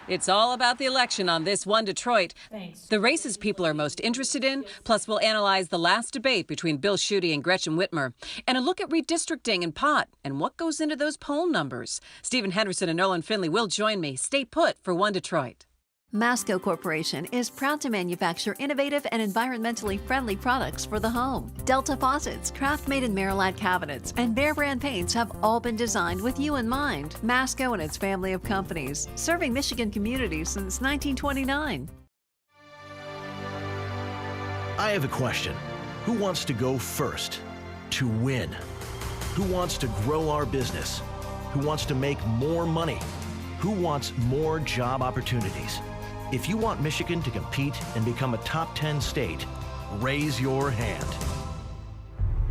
It's all about the election on this One Detroit. Thanks. The races people are most interested in, plus we'll analyze the last debate between Bill Schuette and Gretchen Whitmer, and a look at redistricting and pot and what goes into those poll numbers. Stephen Henderson and Nolan Finley will join me. Stay put for One Detroit. Masco Corporation is proud to manufacture innovative and environmentally friendly products for the home. Delta faucets, craft-made in Merillat cabinets, and Behr brand paints have all been designed with you in mind. Masco and its family of companies, serving Michigan communities since 1929. I have a question. Who wants to go first? To win? Who wants to grow our business? Who wants to make more money? Who wants more job opportunities? If you want Michigan to compete and become a top 10 state, raise your hand.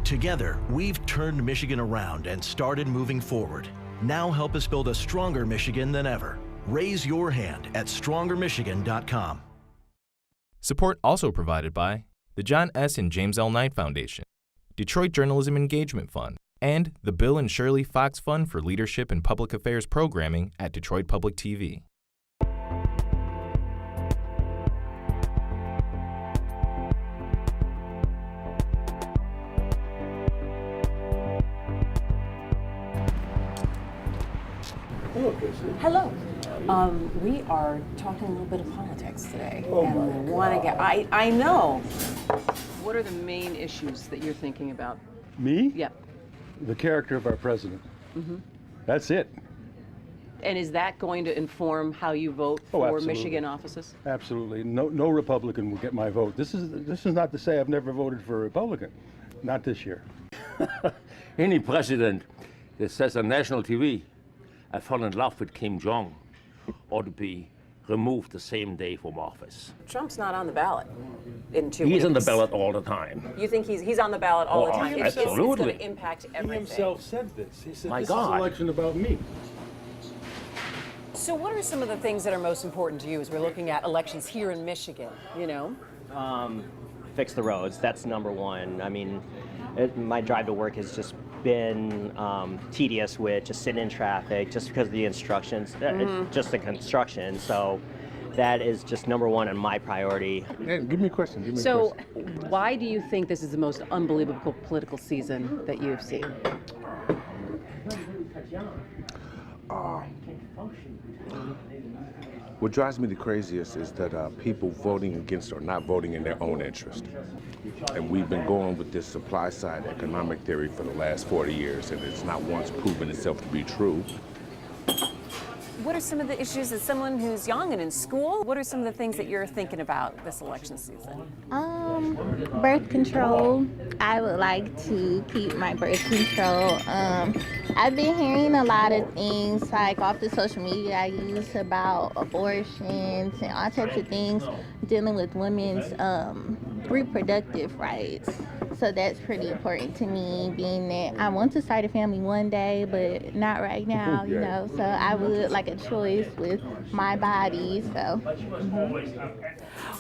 Together, we've turned Michigan around and started moving forward. Now help us build a stronger Michigan than ever. Raise your hand at strongermichigan.com. Support also provided by the John S. and James L. Knight Foundation, Detroit Journalism Engagement Fund, and the Bill and Shirley Fox Fund for Leadership and Public Affairs Programming at Detroit Public TV. Hello, Christy. Hello. We are talking a little bit of politics today. Oh and we want to get, I know. What are the main issues that you're thinking about? Me? Yeah. The character of our president. That's it. And is that going to inform how you vote Oh, for absolutely. Michigan offices? Absolutely. No Republican will get my vote. This is not to say I've never voted for a Republican. Not this year. Any president that says on national TV, I fell in love with Kim Jong, ought to be removed the same day from office. Trump's not on the ballot in 2 weeks. He's on the ballot all the time. You think he's on the ballot all the Oh, time? It's absolutely. going to impact He everything. himself said this. He said My this God. is an election about me. So what are some of the things that are most important to you as we're looking at elections here in Michigan, you know? Fix the roads. That's number one. I mean, my drive to work has just been tedious with just sitting in traffic just because of the instructions, just the construction. So that is just number one on my priority. Hey, give me a question. So why do you think this is the most unbelievable political season that you've seen? What drives me the craziest is that people voting against or not voting in their own interest. And we've been going with this supply side economic theory for the last 40 years, and it's not once proven itself to be true. What are some of the issues as someone who's young and in school? What are some of the things that you're thinking about this election season? Birth control. I would like to keep my birth control. I've been hearing a lot of things like off the social media I use about abortions and all types of things dealing with women's reproductive rights. So that's pretty important to me, being that I want to start a family one day, but not right now, you know. So I would like a choice with my body, so.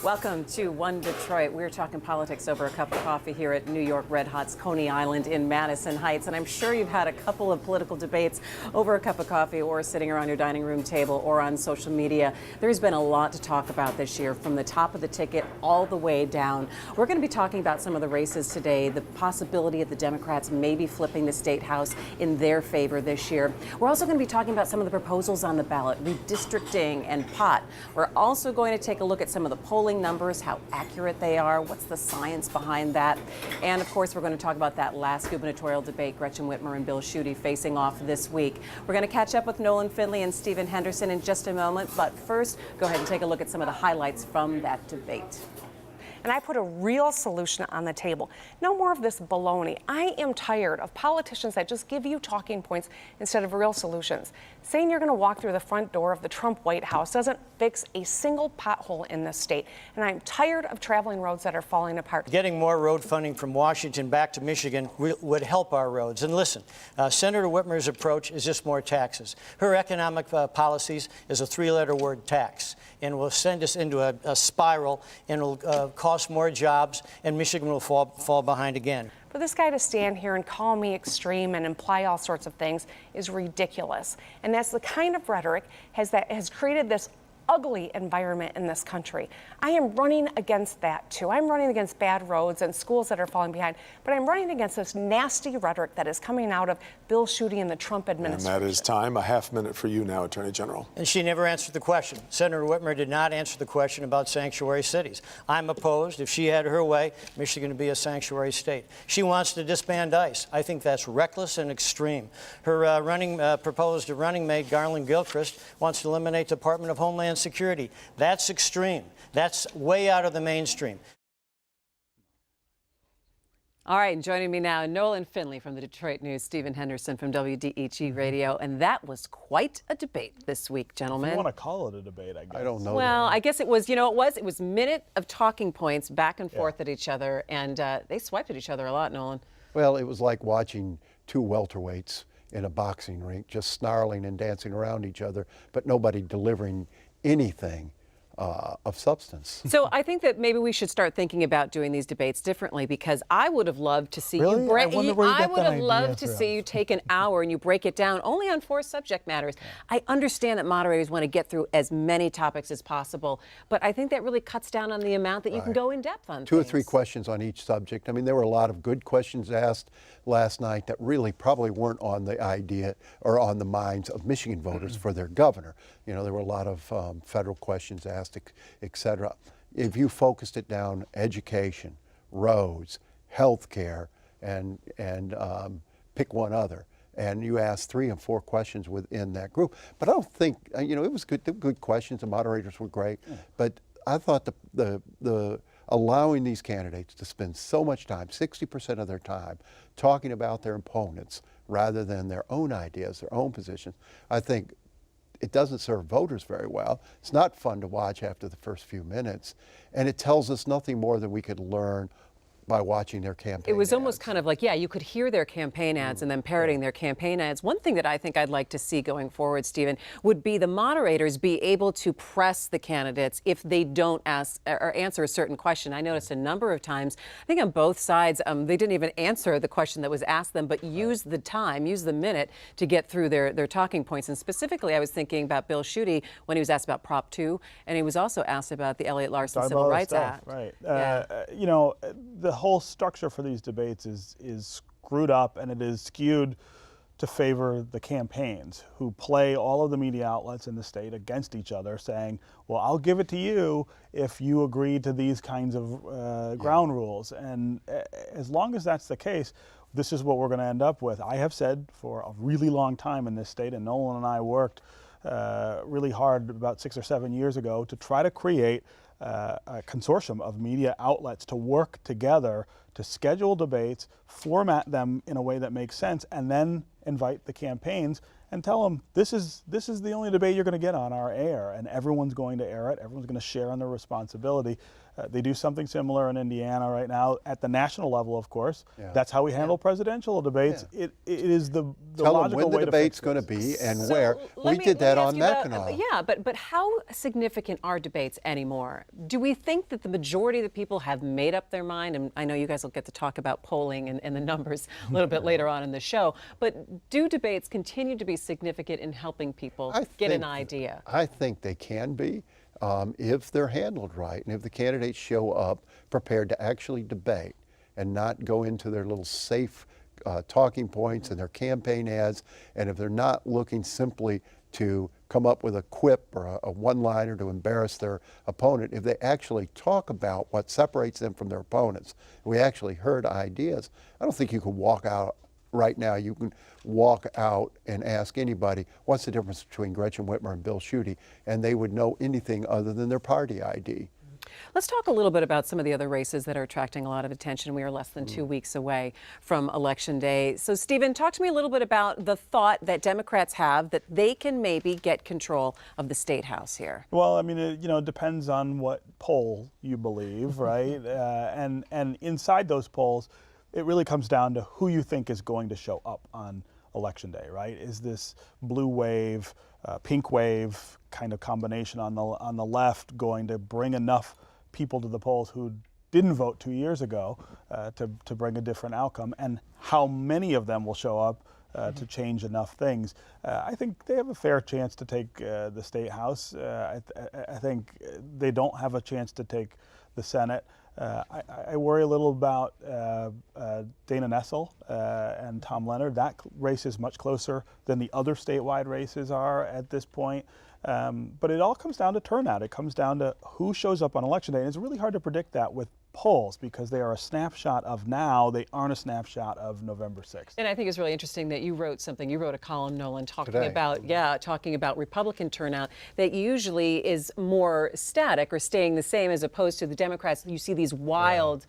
Welcome to One Detroit. We're talking politics over a cup of coffee here at New York Red Hot's Coney Island in Madison Heights. And I'm sure you've had a couple of political debates over a cup of coffee or sitting around your dining room table or on social media. There's been a lot to talk about this year, from the top of the ticket all the way down. We're going to be talking about some of the races today, the possibility of the Democrats maybe flipping the state house in their favor this year. We're also going to be talking about some of the proposals on the ballot, redistricting and pot. We're also going to take a look at some of the polling numbers, how accurate they are, what's the science behind that. And of course, we're going to talk about that last gubernatorial debate, Gretchen Whitmer and Bill Schuette facing off this week. We're going to catch up with Nolan Finley and Stephen Henderson in just a moment, but first, go ahead and take a look at some of the highlights from that debate. And I put a real solution on the table. No more of this baloney. I am tired of politicians that just give you talking points instead of real solutions. Saying you're going to walk through the front door of the Trump White House doesn't fix a single pothole in this state. And I'm tired of traveling roads that are falling apart. Getting more road funding from Washington back to Michigan would help our roads. And listen, Senator Whitmer's approach is just more taxes. Her economic policies is a three-letter word, tax, and will send us into a spiral, and will cost more jobs, and Michigan will fall behind again. For this guy to stand here and call me extreme and imply all sorts of things is ridiculous. And that's the kind of rhetoric has created this ugly environment in this country. I am running against that too. I'm running against bad roads and schools that are falling behind, but I'm running against this nasty rhetoric that is coming out of Bill Schuette and the Trump administration. And that is time. A half minute for you now, Attorney General. And she never answered the question. Senator Whitmer did not answer the question about sanctuary cities. I'm opposed. If she had her way, Michigan would be a sanctuary state. She wants to disband ICE. I think that's reckless and extreme. Her proposed running mate, Garland Gilchrist, wants to eliminate the Department of Homeland Security. That's extreme. That's way out of the mainstream. All right, and joining me now, Nolan Finley from the Detroit News, Stephen Henderson from WDEG Radio, and that was quite a debate this week, gentlemen. If you want to call it a debate, I guess. I don't know. Well, I guess it was, it was a minute of talking points back and forth at each other, and they swiped at each other a lot, Nolan. Well, it was like watching two welterweights in a boxing rink, just snarling and dancing around each other, but nobody delivering anything of substance. So I think that maybe we should start thinking about doing these debates differently, because I would have loved to see Really? you break. I would have loved to see you take an hour and you break it down only on 4 subject matters. I understand that moderators want to get through as many topics as possible, but I think that really cuts down on the amount that you can go in depth on. 2 or 3 questions on each subject. I mean, there were a lot of good questions asked last night that really probably weren't on the idea or on the minds of Michigan voters for their governor. There were a lot of federal questions asked, et cetera. If you focused it down, education, roads, health care, and pick one other, and you asked 3 and 4 questions within that group. But I don't think, it was good questions. The moderators were great. But I thought the allowing these candidates to spend so much time, 60% of their time, talking about their opponents rather than their own ideas, their own positions, I think it doesn't serve voters very well. It's not fun to watch after the first few minutes, and it tells us nothing more than we could learn by watching their campaign It was ads. almost kind of like, you could hear their campaign ads and then parroting their campaign ads. One thing that I think I'd like to see going forward, Stephen, would be the moderators be able to press the candidates if they don't ask or answer a certain question. I noticed a number of times, I think on both sides, they didn't even answer the question that was asked them, but used the time, used the minute to get through their talking points. And specifically, I was thinking about Bill Schuette when he was asked about Prop 2, and he was also asked about the Elliott Larson Civil Rights Act. Right. The whole structure for these debates is screwed up, and it is skewed to favor the campaigns, who play all of the media outlets in the state against each other, saying, well, I'll give it to you if you agree to these kinds of ground rules. And as long as that's the case, this is what we're going to end up with. I have said for a really long time in this state, and Nolan and I worked really hard about 6 or 7 years ago to try to create a consortium of media outlets to work together to schedule debates, format them in a way that makes sense, and then invite the campaigns and tell them this is the only debate you're going to get on our air, and everyone's going to air it. Everyone's going to share on their responsibility. They do something similar in Indiana right now at the national level, of course. That's how we handle presidential debates. It is the Tell logical them when way the debate's going to be and where. We did that on Mackinac. But how significant are debates anymore? Do we think that the majority of the people have made up their mind? And I know you guys will get to talk about polling and the numbers a little bit later on in the show, but do debates continue to be significant in helping people get an idea? I think they can be. If they're handled right, and if the candidates show up prepared to actually debate and not go into their little safe talking points and their campaign ads, and if they're not looking simply to come up with a quip or a one-liner to embarrass their opponent, if they actually talk about what separates them from their opponents, we actually heard ideas, I don't think you can walk out right now. You can walk out and ask anybody, what's the difference between Gretchen Whitmer and Bill Schuette, and they would know anything other than their party ID. Let's talk a little bit about some of the other races that are attracting a lot of attention. We are less than 2 weeks away from Election Day. So, Stephen, talk to me a little bit about the thought that Democrats have that they can maybe get control of the State House here. Well, I mean, it depends on what poll you believe, right? And inside those polls, it really comes down to who you think is going to show up on Election Day, right? Is this blue wave, pink wave kind of combination on the left going to bring enough people to the polls who didn't vote 2 years ago to bring a different outcome? And how many of them will show up to change enough things. I think they have a fair chance to take the State House. I think they don't have a chance to take the Senate. I worry a little about Dana Nessel and Tom Leonard. That race is much closer than the other statewide races are at this point. But it all comes down to turnout. It comes down to who shows up on Election Day. And it's really hard to predict that with polls because they are a snapshot of now. They aren't a snapshot of November 6th. And I think it's really interesting that you wrote something. You wrote a column, Nolan, talking Today. about Republican turnout that usually is more static or staying the same as opposed to the Democrats. You see these wild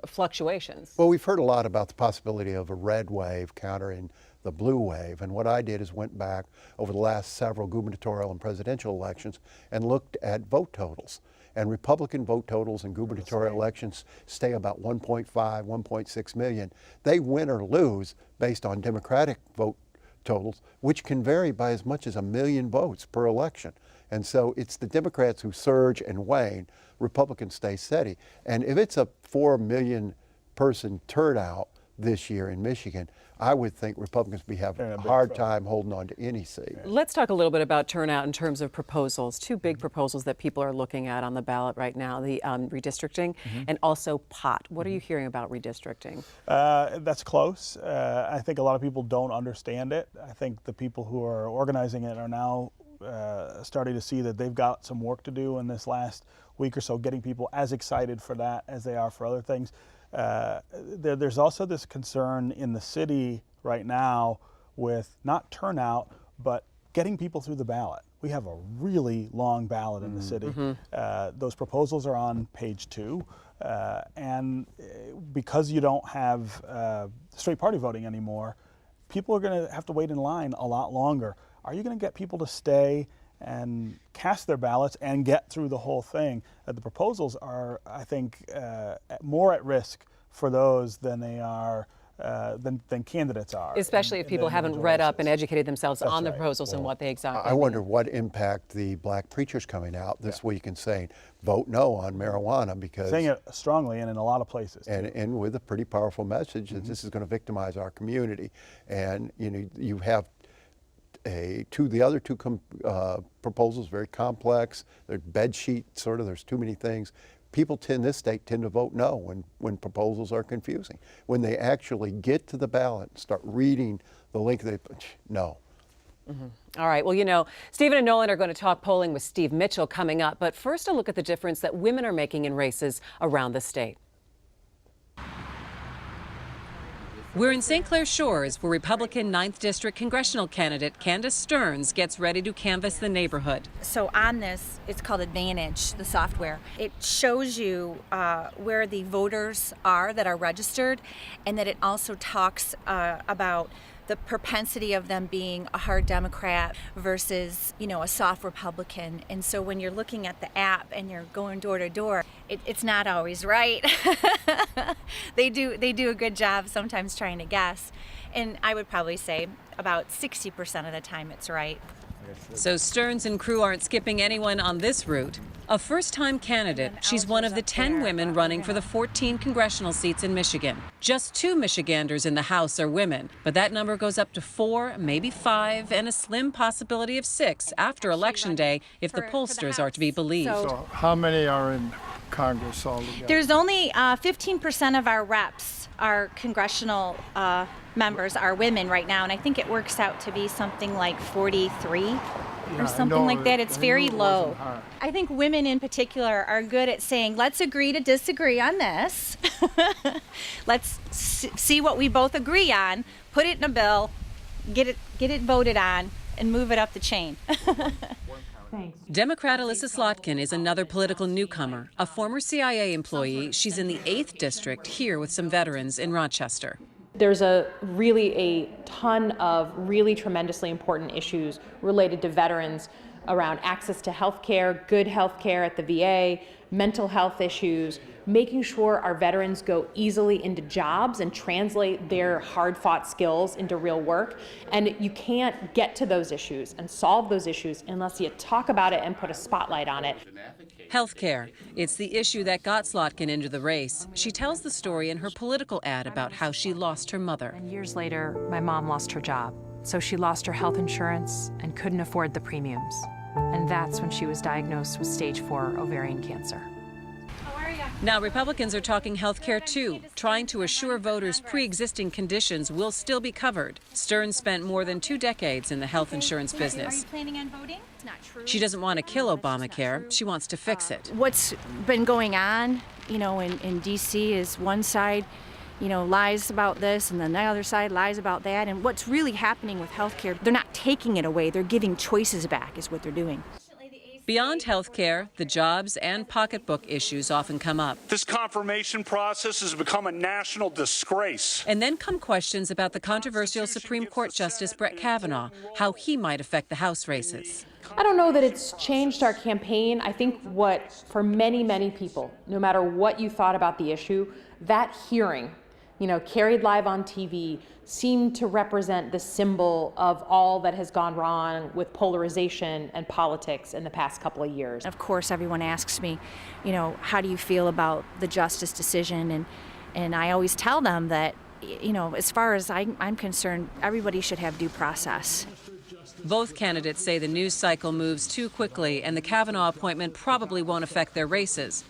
fluctuations. Well, we've heard a lot about the possibility of a red wave countering the blue wave, and what I did is went back over the last several gubernatorial and presidential elections and looked at vote totals. And Republican vote totals in gubernatorial elections stay about 1.5, 1.6 million. They win or lose based on Democratic vote totals, which can vary by as much as 1 million votes per election. And so it's the Democrats who surge and wane. Republicans stay steady. And if it's a 4 million person turnout this year in Michigan, I would think Republicans would be having a hard time holding on to any seat. Let's talk a little bit about turnout in terms of proposals. Two big proposals that people are looking at on the ballot right now, the redistricting and also pot. What are you hearing about redistricting? That's close. I think a lot of people don't understand it. I think the people who are organizing it are now starting to see that they've got some work to do in this last week or so, getting people as excited for that as they are for other things. There's also this concern in the city right now with not turnout, but getting people through the ballot. We have a really long ballot in the city. Those proposals are on page 2. And because you don't have straight party voting anymore, people are going to have to wait in line a lot longer. Are you going to get people to stay and cast their ballots and get through the whole thing? The proposals are, I think, more at risk for those than they are than candidates are. Especially if people haven't read up and educated themselves on the proposals and what they exactly I wonder what impact the black preachers coming out this week and saying, vote no on marijuana, because saying it strongly and in a lot of places. And with a pretty powerful message that this is going to victimize our community. And you have the other two proposals, very complex. They're bed sheet sort of. There's too many things. People in this state tend to vote no when proposals are confusing. When they actually get to the ballot and start reading the link, they no. All right. Well, Stephen and Nolan are going to talk polling with Steve Mitchell coming up. But first, a look at the difference that women are making in races around the state. We're in St. Clair Shores, where Republican 9th District congressional candidate Candace Stearns gets ready to canvass the neighborhood. So on this, it's called Advantage, the software. It shows you where the voters are that are registered, and that it also talks about the propensity of them being a hard Democrat versus, a soft Republican. And so when you're looking at the app and you're going door to door, it's not always right. They do a good job sometimes trying to guess. And I would probably say about 60% of the time it's right. So Stearns and crew aren't skipping anyone on this route. A first-time candidate, she's one of the 10 women running for the 14 congressional seats in Michigan. Just 2 Michiganders in the House are women, but that number goes up to 4, maybe 5, and a slim possibility of 6 after Election Day if the pollsters are to be believed. So how many are in Congress altogether? There's only 15% of our reps, our congressional members, are women right now, and I think it works out to be something like 43 or something like that. It's very low. I think women in particular are good at saying, let's agree to disagree on this. Let's see what we both agree on, put it in a bill, get it voted on, and move it up the chain. Democrat Elisa Slotkin is another political newcomer, a former CIA employee. She's in the 8th District here with some veterans in Rochester. There's a ton of really tremendously important issues related to veterans around access to health care, good health care at the VA, mental health issues, making sure our veterans go easily into jobs and translate their hard-fought skills into real work. And you can't get to those issues and solve those issues unless you talk about it and put a spotlight on it. Healthcare. It's the issue that got Slotkin into the race. She tells the story in her political ad about how she lost her mother. And years later, my mom lost her job. So she lost her health insurance and couldn't afford the premiums. And that's when she was diagnosed with stage 4 ovarian cancer. Now Republicans are talking health care too, trying to assure voters pre-existing conditions will still be covered. Stearns spent more than 2 decades in the health insurance business. Are you planning on voting? It's not true. She doesn't want to kill Obamacare. She wants to fix it. What's been going on, in D.C. is one side, lies about this, and then the other side lies about that. And what's really happening with health care, they're not taking it away. They're giving choices back is what they're doing. Beyond health care, the jobs and pocketbook issues often come up. This confirmation process has become a national disgrace. And then come questions about the controversial Supreme Court Justice Brett Kavanaugh, how he might affect the House races. I don't know that it's changed our campaign. I think for many, many people, no matter what you thought about the issue, that hearing, carried live on TV, seemed to represent the symbol of all that has gone wrong with polarization and politics in the past couple of years. Of course, everyone asks me, how do you feel about the justice decision? And I always tell them that, as far as I'm concerned, everybody should have due process. Both candidates say the news cycle moves too quickly and the Kavanaugh appointment probably won't affect their races.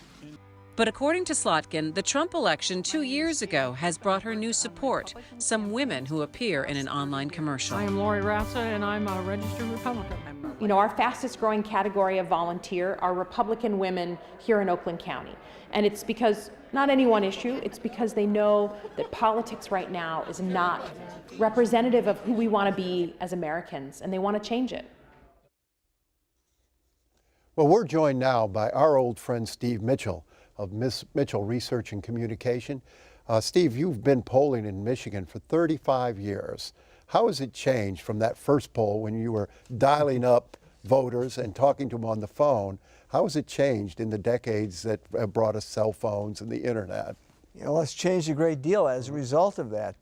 But according to Slotkin, the Trump election 2 years ago has brought her new support, some women who appear in an online commercial. I am Lori Rassa, and I'm a registered Republican. Our fastest growing category of volunteer are Republican women here in Oakland County. And it's because, not any one issue, it's because they know that politics right now is not representative of who we want to be as Americans, and they want to change it. Well, we're joined now by our old friend Steve Mitchell of Miss Mitchell Research and Communication. Steve, you've been polling in Michigan for 35 years. How has it changed from that first poll when you were dialing up voters and talking to them on the phone? How has it changed in the decades that have brought us cell phones and the internet? It's changed a great deal as a result of that.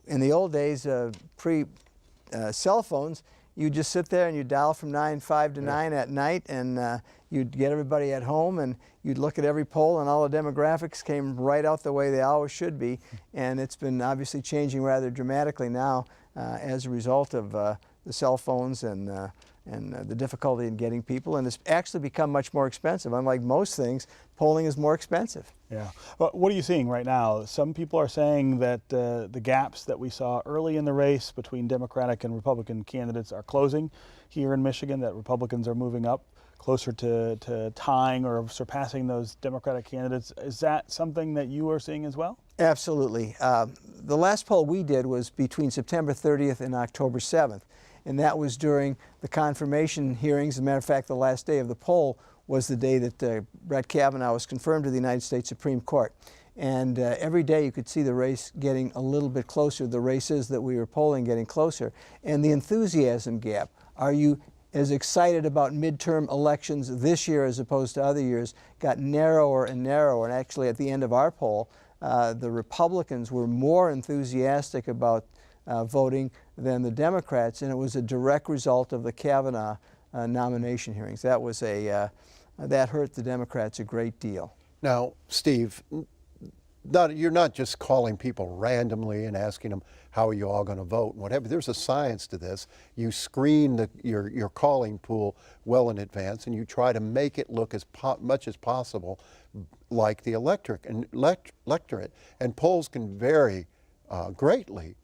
In the old days, pre-cell phones, you just sit there and you dial from 5 to 9 at night, and you'd get everybody at home, and you'd look at every poll, and all the demographics came right out the way they always should be. And it's been obviously changing rather dramatically now as a result of the cell phones and the difficulty in getting people. And it's actually become much more expensive. Unlike most things, polling is more expensive. Yeah. But what are you seeing right now? Some people are saying that the gaps that we saw early in the race between Democratic and Republican candidates are closing here in Michigan, that Republicans are moving up closer to tying or surpassing those Democratic candidates. Is that something that you are seeing as well? Absolutely. The last poll we did was between September 30th and October 7th, and that was during the confirmation hearings. As a matter of fact, the last day of the poll was the day that Brett Kavanaugh was confirmed to the United States Supreme Court. And every day you could see the race getting a little bit closer, the races that we were polling getting closer. And the enthusiasm gap, are you as excited about midterm elections this year as opposed to other years, got narrower and narrower. And actually at the end of our poll, the Republicans were more enthusiastic about voting than the Democrats, and it was a direct result of the Kavanaugh nomination hearings. That was that hurt the Democrats a great deal. Now, Steve, you're not just calling people randomly and asking them how are you all going to vote and whatever. There's a science to this. You screen your calling pool well in advance, and you try to make it look as much as possible like the electorate. And polls can vary greatly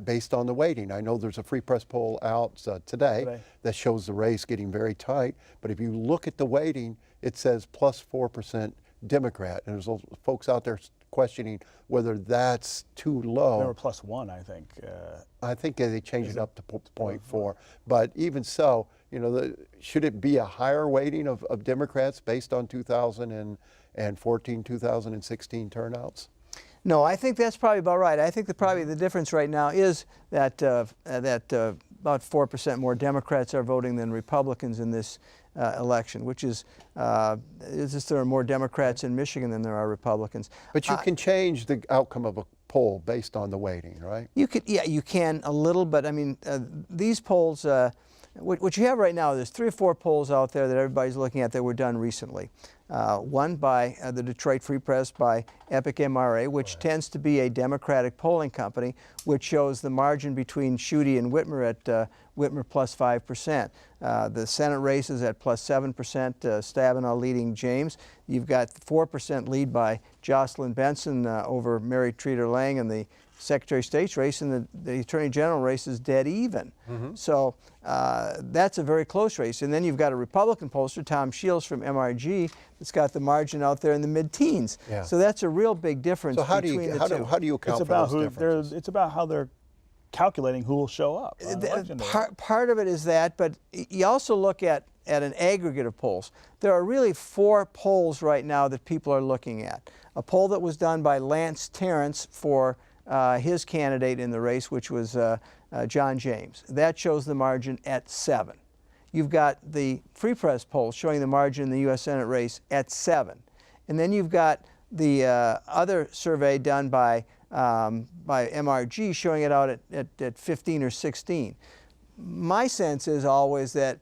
based on the weighting. I know there's a Free Press poll out today that shows the race getting very tight, but if you look at the weighting, it says plus 4% Democrat, and there's folks out there questioning whether that's too low. They were +1, I think. I think they changed it up to 0.4, but even so, should it be a higher weighting of Democrats based on 2014, 2016 turnouts? No, I think that's probably about right. I think probably the difference right now is that about 4% more Democrats are voting than Republicans in this election, which is just there are more Democrats in Michigan than there are Republicans. But you can change the outcome of a poll based on the weighting, right? You could, yeah, you can a little, but I mean, these polls, what you have right now, there's 3 or 4 polls out there that everybody's looking at that were done recently. One by the Detroit Free Press by Epic MRA, which tends to be a Democratic polling company, which shows the margin between Schuette and Whitmer at Whitmer plus 5%. The Senate race is at plus 7%, Stabenow leading James. You've got 4% lead by Jocelyn Benson over Mary Treater Lang in the Secretary of State's race, and the Attorney General race is dead even. So that's a very close race. And then you've got a Republican pollster, Tom Shields from MRG, that's got the margin out there in the mid-teens. Yeah. So that's a real big difference So how between do the you, two. how do you account It's for about those differences? it's about how they're calculating who will show up. Part of it is that, but you also look at an aggregate of polls. There are really 4 polls right now that people are looking at. A poll that was done by Lance Terrence for his candidate in the race, which was John James. That shows the margin at 7. You've got the Free Press poll showing the margin in the U.S. Senate race at 7. And then you've got the other survey done by MRG showing it out at 15 or 16. My sense is always that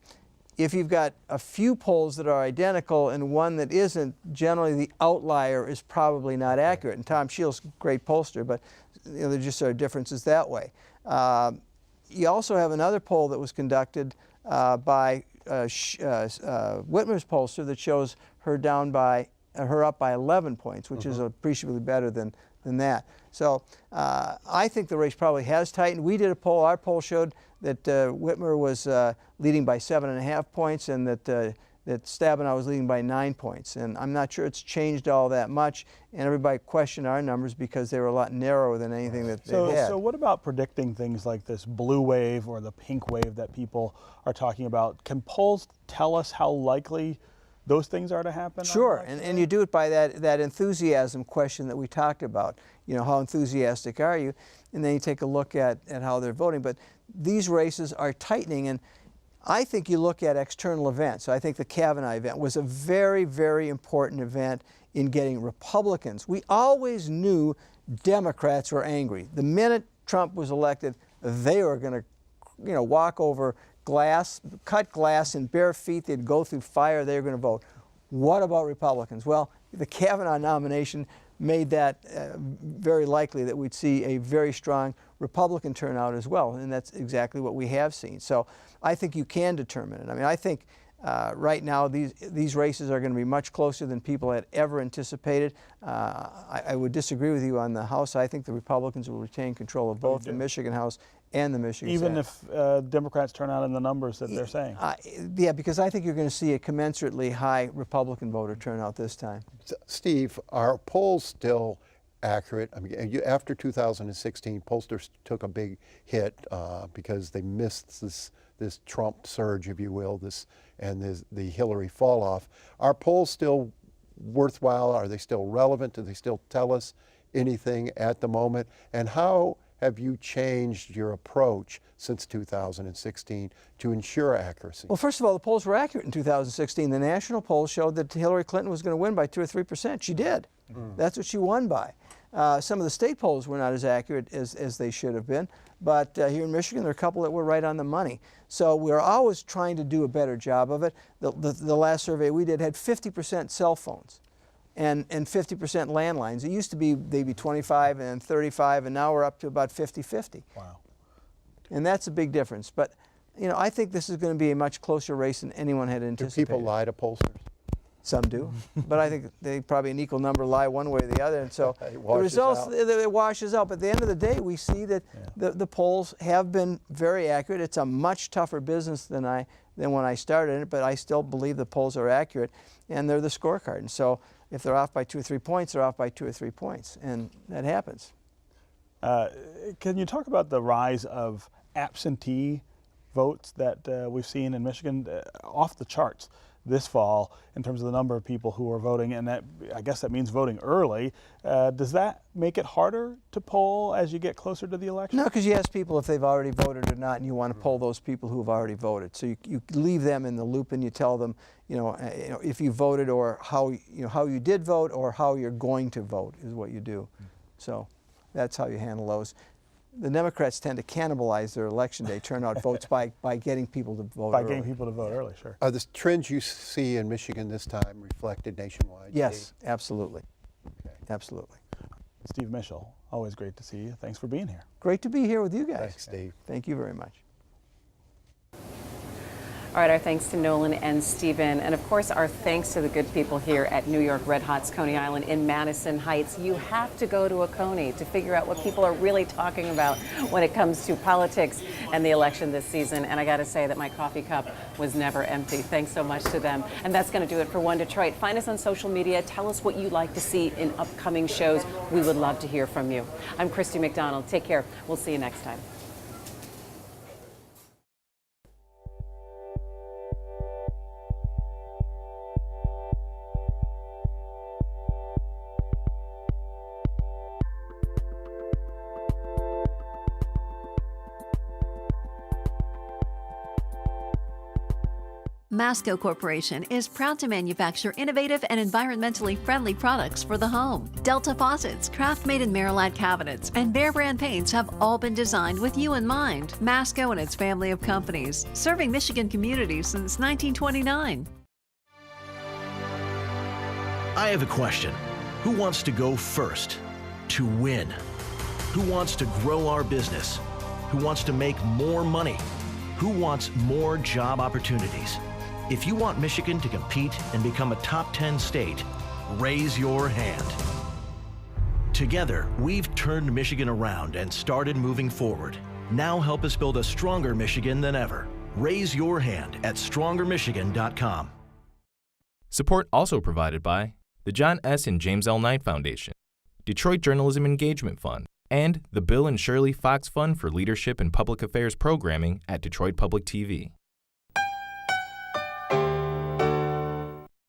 if you've got a few polls that are identical and one that isn't, generally the outlier is probably not accurate. And Tom Shields, great pollster, but there just are differences that way. You also have another poll that was conducted by Whitmer's pollster that shows her up by 11 points, which is appreciably better than that. So I think the race probably has tightened. We did a poll. Our poll showed that Whitmer was leading by 7.5 points, and that Stabenow was leading by 9 points. And I'm not sure it's changed all that much. And everybody questioned our numbers because they were a lot narrower than anything that they had. So what about predicting things like this blue wave or the pink wave that people are talking about? Can polls tell us how likely those things are to happen? Sure, and you do it by that enthusiasm question that we talked about. You know, how enthusiastic are you? And then you take a look at how they're voting. But these races are tightening, and I think you look at external events. I think the Kavanaugh event was a very, very important event in getting Republicans. We always knew Democrats were angry. The minute Trump was elected, they were going to, walk over glass, cut glass in bare feet. They'd go through fire. They were going to vote. What about Republicans? Well, the Kavanaugh nomination made that very likely that we'd see a very strong Republican turnout as well, and that's exactly what we have seen. So I think you can determine it. I mean, I think right now these races are going to be much closer than people had ever anticipated. I would disagree with you on the House. I think the Republicans will retain control of both the Michigan House and the Michigan Senate. Even if Democrats turn out in the numbers that they're saying? Yeah, because I think you're going to see a commensurately high Republican voter turnout this time. Steve, are polls still accurate? I mean, after 2016, pollsters took a big hit because they missed this Trump surge, if you will, and the Hillary fall off. Are polls still worthwhile? Are they still relevant? Do they still tell us anything at the moment? And how have you changed your approach since 2016 to ensure accuracy? Well, first of all, the polls were accurate in 2016. The national polls showed that Hillary Clinton was going to win by 2 or 3%. She did. That's what she won by. Some of the state polls were not as accurate as they should have been, but here in Michigan, there are a couple that were right on the money. So we're always trying to do a better job of it. The last survey we did had 50% cell phones and 50% landlines. It used to be they'd be 25 and 35, and now we're up to about 50-50. Wow. And that's a big difference. But I think this is going to be a much closer race than anyone had anticipated. Do people lie to pollsters? Some do, but I think they probably an equal number lie one way or the other, and so the results it washes out. But at the end of the day, we see that the polls have been very accurate. It's a much tougher business than when I started it, but I still believe the polls are accurate, and they're the scorecard. And so if they're off by 2 or 3 points, they're off by 2 or 3 points, and that happens. Can you talk about the rise of absentee votes that we've seen in Michigan? Off the charts. this fall in terms of the number of people who are voting, and that, I guess that means voting early. Does that make it harder to poll as you get closer to the election? No, because you ask people if they've already voted or not, and you want to poll those people who have already voted. So you leave them in the loop, and you tell them, if you voted, or how you did vote, or how you're going to vote is what you do. So that's how you handle those. The Democrats tend to cannibalize their election day turnout votes by getting people to vote early. Getting people to vote early, sure. Are the trends you see in Michigan this time reflected nationwide? Yes, absolutely. Okay. Absolutely. Steve Mischel, always great to see you. Thanks for being here. Great to be here with you guys. Thanks, Steve. Thank you very much. All right, our thanks to Nolan and Stephen, and of course our thanks to the good people here at New York Red Hot's Coney Island in Madison Heights. You have to go to a Coney to figure out what people are really talking about when it comes to politics and the election this season, and I got to say that my coffee cup was never empty. Thanks so much to them. And that's going to do it for One Detroit. Find us on social media. Tell us what you'd like to see in upcoming shows. We would love to hear from you. I'm Christy McDonald. Take care. We'll see you next time. Masco Corporation is proud to manufacture innovative and environmentally friendly products for the home. Delta faucets, craft-made in Merillat cabinets, and Behr brand paints have all been designed with you in mind. Masco and its family of companies, serving Michigan communities since 1929. I have a question. Who wants to go first? To win? Who wants to grow our business? Who wants to make more money? Who wants more job opportunities? If you want Michigan to compete and become a top 10 state, raise your hand. Together, we've turned Michigan around and started moving forward. Now help us build a stronger Michigan than ever. Raise your hand at strongermichigan.com. Support also provided by the John S. and James L. Knight Foundation, Detroit Journalism Engagement Fund, and the Bill and Shirley Fox Fund for Leadership and Public Affairs Programming at Detroit Public TV.